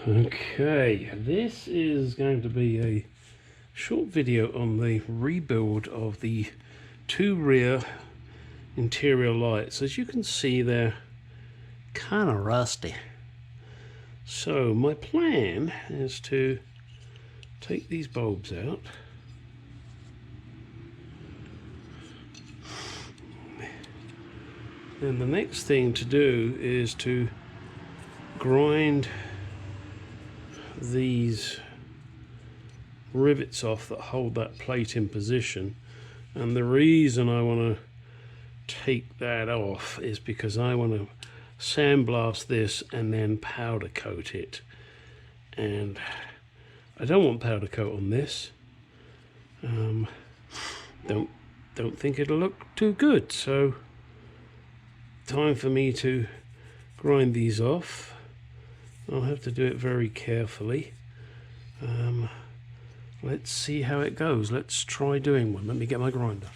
Okay, this is going to be a short video on the rebuild of the two rear interior lights. As you can see, they're kind of rusty. So my plan is to take these bulbs out. And the next thing to do is to grind these rivets off that hold that plate in position. And the reason I want to take that off is because I want to sandblast this and then powder coat it, and I don't want powder coat on this. Don't think it'll look too good, so time for me to grind these off. I'll have to do it very carefully. Let's see how it goes. Let's try doing one. Let me get my grinder.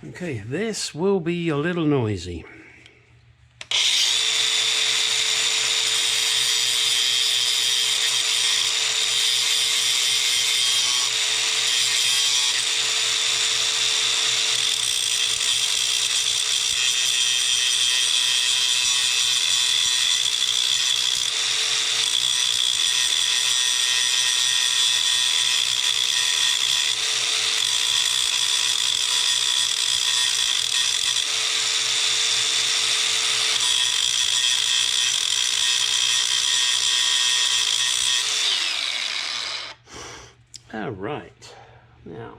Okay, this will be a little noisy. All right, now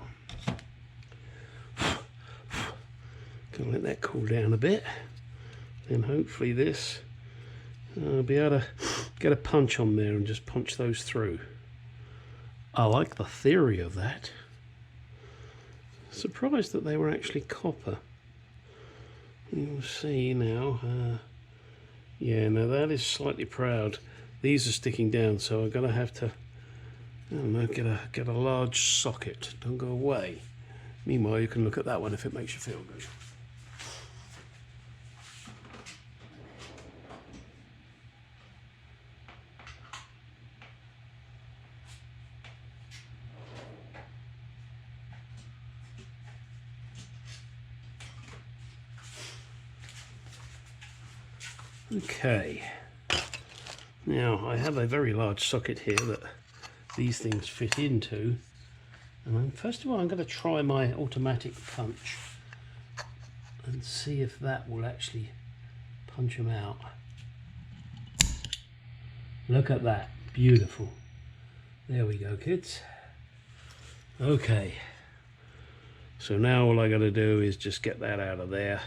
gonna let that cool down a bit, then hopefully this I'll be able to get a punch on there and just punch those through. I like the theory of that. Surprised that they were actually copper. You'll see now. Yeah, now that is slightly proud. These are sticking down, so I'm gonna have to, I don't know, get a large socket. Don't go away. Meanwhile, you can look at that one if it makes you feel good. Okay. Now, I have a very large socket here that these things fit into, and first of all I'm going to try my automatic punch and see if that will actually punch them out. Look at that, beautiful. There we go, kids. Okay, so now all I got to do is just get that out of there.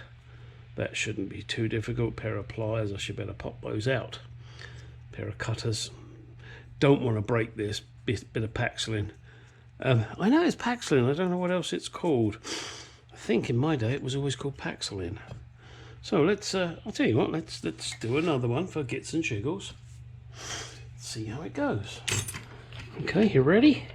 That shouldn't be too difficult. Pair of pliers, I should better pop those out. Pair of cutters. Don't want to break this bit of Paxilin. I know it's Paxilin, I don't know what else it's called. I think in my day it was always called Paxilin. So let's, I'll tell you what, let's do another one for gits and shiggles. Let's see how it goes. Okay, you ready?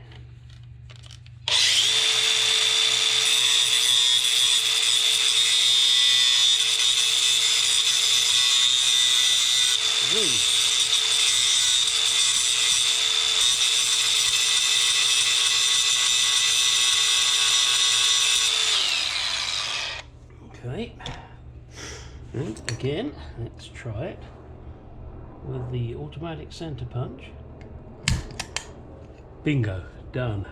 Okay, and again, let's try it with the automatic center punch. Bingo, done.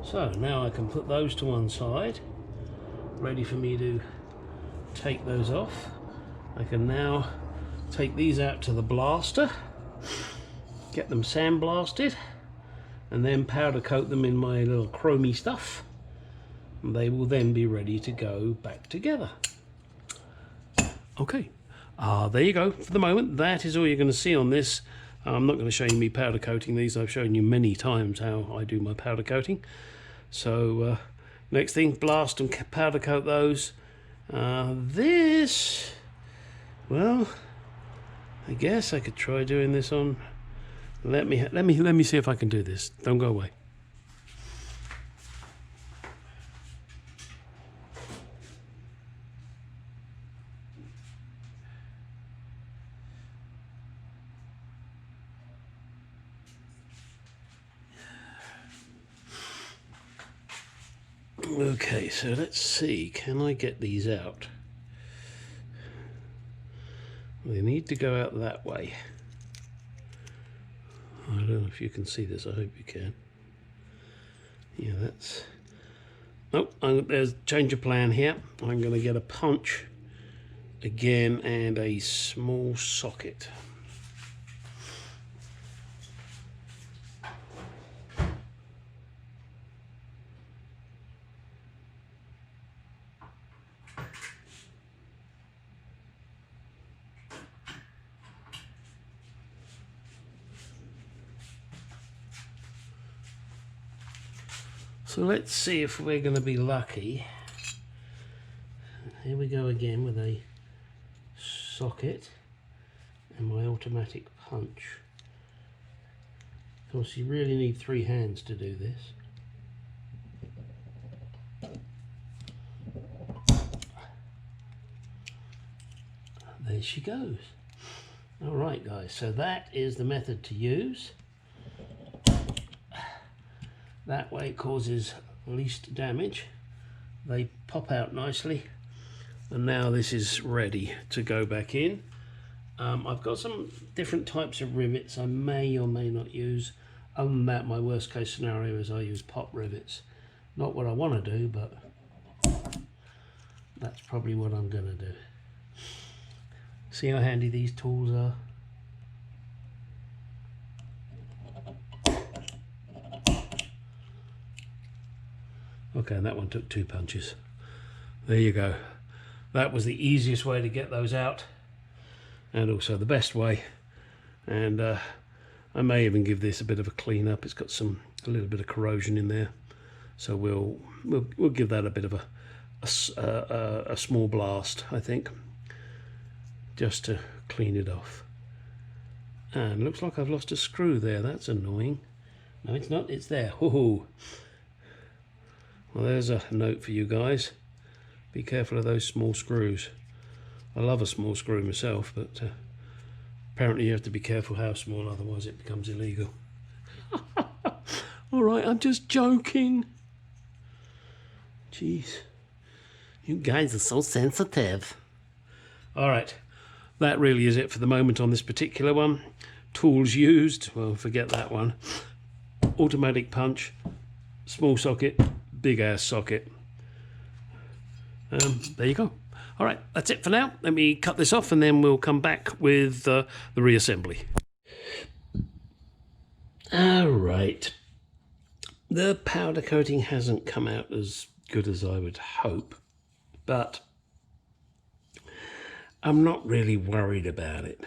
So now I can put those to one side, ready for me to take those off. I can now take these out to the blaster, get them sandblasted, and then powder coat them in my little chromey stuff. They will then be ready to go back together. Okay, there you go. For the moment, that is all you're going to see on this. I'm not going to show you me powder coating these. I've shown you many times how I do my powder coating. So next thing, blast and powder coat those. This, well, I guess I could try doing this on. Let me see if I can do this. Don't go away. Okay, so let's see, can I get these out? They need to go out that way. I don't know if you can see this, I hope you can. Yeah, that's... Oh, there's change of plan here. I'm going to get a punch again and a small socket. So let's see if we're going to be lucky. Here we go again with a socket and my automatic punch. Of course, you really need 3 hands to do this. There she goes. All right, guys, so that is the method to use. That way it causes least damage. They pop out nicely. And now this is ready to go back in. I've got some different types of rivets I may or may not use. Other than that, my worst case scenario is I use pop rivets. Not what I want to do, but that's probably what I'm going to do. See how handy these tools are? Okay, and that one took 2 punches. There you go. That was the easiest way to get those out, and also the best way. And I may even give this a bit of a clean up. It's got a little bit of corrosion in there, so we'll give that a bit of a small blast, I think, just to clean it off. And looks like I've lost a screw there. That's annoying. No, it's not. It's there. Woohoo! Well, there's a note for you guys. Be careful of those small screws. I love a small screw myself, but apparently you have to be careful how small, otherwise it becomes illegal. All right, I'm just joking. Jeez. You guys are so sensitive. All right, that really is it for the moment on this particular one. Tools used, well, forget that one. Automatic punch, small socket, big ass socket. There you go. All right, that's it for now. Let me cut this off and then we'll come back with the reassembly. All right. The powder coating hasn't come out as good as I would hope, but I'm not really worried about it.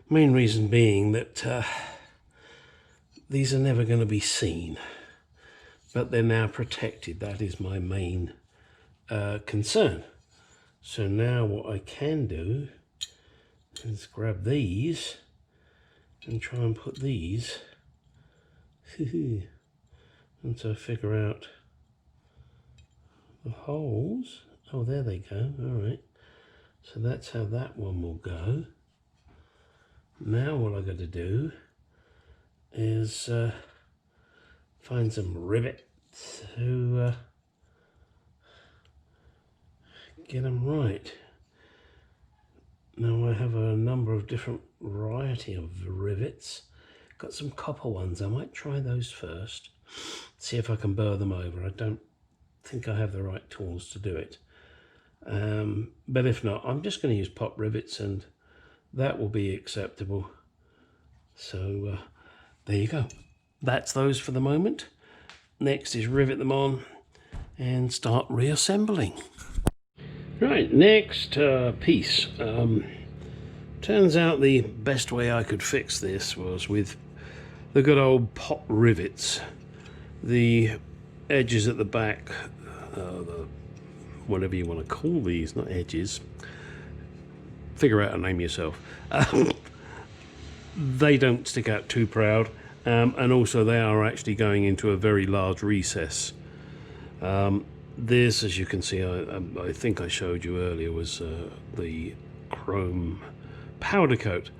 Main reason being that these are never going to be seen, but they're now protected. That is my main concern. So now what I can do is grab these and try and put these and so figure out the holes. Oh, there they go. All right, so that's how that one will go. Now what I got to do is find some rivets to get them right. Now I have a number of different variety of rivets. Got some copper ones. I might try those first, see if I can burr them over. I don't think I have the right tools to do it, but if not, I'm just going to use pop rivets and that will be acceptable. So there you go. That's those for the moment. Next is rivet them on and start reassembling. Right, next piece. Turns out the best way I could fix this was with the good old pop rivets. The edges at the back, whatever you want to call these, not edges, figure out a name yourself. They don't stick out too proud, and also they are actually going into a very large recess. This, as you can see, I think I showed you earlier, was the chrome powder coat,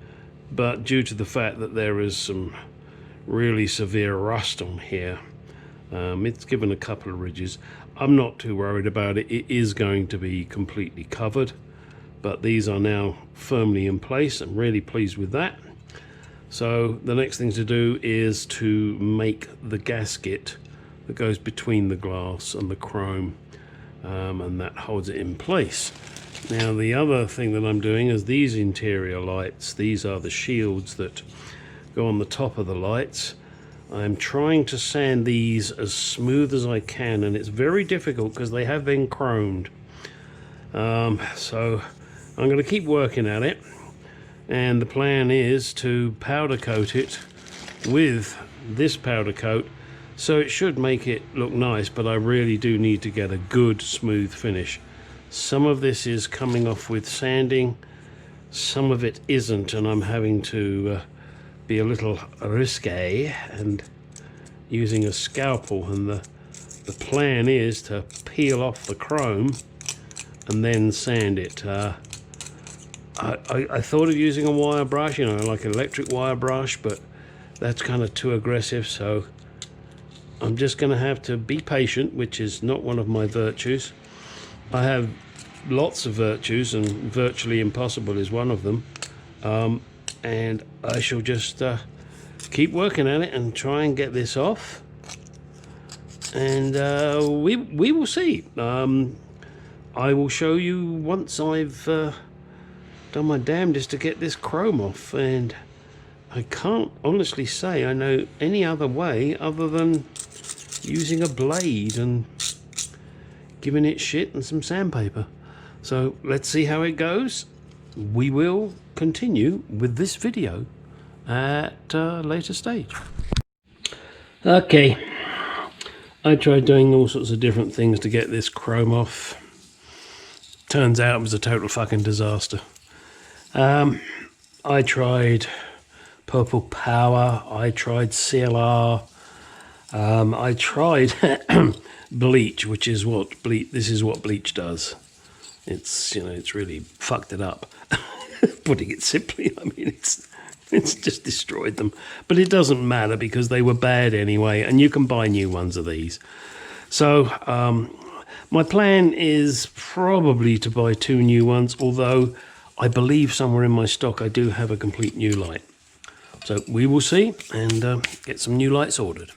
but due to the fact that there is some really severe rust on here, It's given a couple of ridges. I'm not too worried about it. It is going to be completely covered, but these are now firmly in place. I'm really pleased with that. So the next thing to do is to make the gasket that goes between the glass and the chrome, and that holds it in place. Now the other thing that I'm doing is these interior lights. These are the shields that go on the top of the lights. I'm trying to sand these as smooth as I can, and it's very difficult because they have been chromed. So I'm going to keep working at it, and the plan is to powder coat it with this powder coat, so it should make it look nice, but I really do need to get a good smooth finish. Some of this is coming off with sanding, some of it isn't, and I'm having to be a little risque and using a scalpel, and the plan is to peel off the chrome and then sand it. I thought of using a wire brush, you know, like an electric wire brush, but that's kind of too aggressive, so I'm just going to have to be patient, which is not one of my virtues. I have lots of virtues, and virtually impossible is one of them. And I shall just keep working at it and try and get this off, and we will see. I will show you once I've done my damnedest to get this chrome off, and I can't honestly say I know any other way other than using a blade and giving it shit and some sandpaper. So let's see how it goes. We will continue with this video at a later stage. Okay, I tried doing all sorts of different things to get this chrome off. Turns out it was a total fucking disaster. I tried Purple Power, I tried CLR, I tried bleach, which is what this is what bleach does. It's, you know, it's really fucked it up. Putting it simply, I mean, it's just destroyed them. But it doesn't matter because they were bad anyway, and you can buy new ones of these. So my plan is probably to buy 2 new ones, although I believe somewhere in my stock I do have a complete new light. So we will see, and get some new lights ordered.